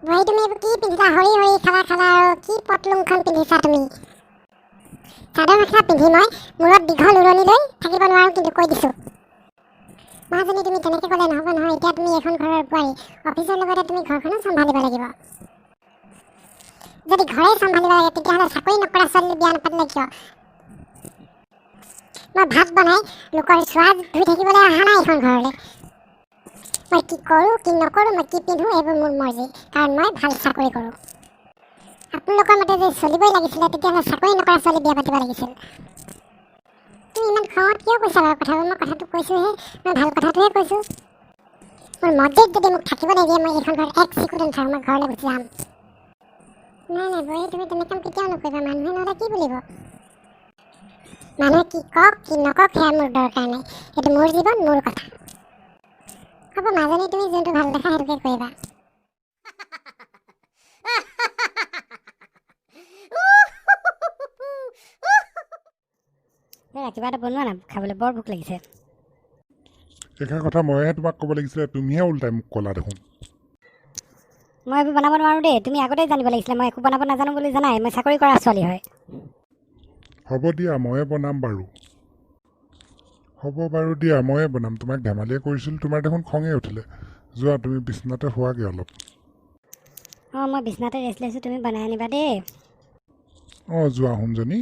ভাই তুমি এইবোৰ কি পিন্ধিছা হৰি হৰি খালা আৰু কি পটলুংখন পিন্ধিছা তুমি চাদৰ মেখেলা পিন্ধি মই মূৰত দীঘল উৰণি লৈ থাকিব নোৱাৰো কিন্তু কৈ দিছোঁ মাজনী তুমি তেনেকৈ ক'লে নহ'ব নহয় এতিয়া তুমি এখন ঘৰৰ বোৱাৰী অফিচৰ লগতে তুমি ঘৰখনো চম্ভালিব লাগিব যদি ঘৰে চম্ভালিব লাগে তেতিয়াহ'লে চাকৰি নকৰা ছোৱালী বিয়া নাপাতিলে কিয় মই ভাত বনাই লোকৰ চোৱা ধুই থাকিবলৈ অহা নাই এইখন ঘৰলৈ মই কি কৰোঁ কি নকৰোঁ মই কি পিন্ধোঁ এইবোৰ মোৰ মৰ্জি কাৰণ মই ভাল চাকৰি কৰোঁ আপোনালোকৰ মতে যে চলিবই লাগিছিলে তেতিয়াহ'লে চাকৰি নকৰা ছোৱালী বিয়া পাতিব লাগিছিল তুমি ইমান খঙত কিয় কৈছা বাৰু কথাবোৰ মই কথাটো কৈছোঁহে মই ভাল কথাটোহে কৈছোঁ মোৰ মৰ্জিত যদি মোক থাকিব নিদিয়ে মই এইখন ঘৰত এক চিকুটো নাথাকোঁ মই ঘৰলৈ গুচি যাম নাই বৌ তুমি তেনেকৈ কেতিয়াও নকৰিবা মানুহে নহ'লে কি বুলিব মানুহে কি কওক কি নকওক সেয়া মোৰ দৰকাৰ নাই সেইটো মোৰ জীৱন মোৰ কথা হ'ব মাজনী তুমি যোনটো ভাল দেখা সেইটোকে কৰিবা কিবা এটা বনোৱা না খাবলৈ বৰ ভোক লাগিছে এইষাৰ কথা মইহে তোমাক ক'ব লাগিছিলে তুমিহে উল্টাই মোক ক'লা দেখোন মই এইবোৰ বনাব নোৱাৰোঁ দেই তুমি আগতেই জানিব লাগিছিলে মই একো বনাব নাজানো বুলি জানাই মই চাকৰি কৰা ছোৱালী হয় হ'ব দিয়া ময়ে বনাম বাৰু হ'ব বাৰু দিয়া ময়ে বনাম তোমাক ধেমালিয়ে কৰিছিলোঁ তোমাৰ দেখোন খঙে উঠিলে যোৱা তুমি বিচনাতে হোৱাগৈ অলপ অঁ মই বিচনাতে ৰেষ্ট লৈছোঁ তুমি বনাই আনিবা দেই অঁ যোৱা সোণজনী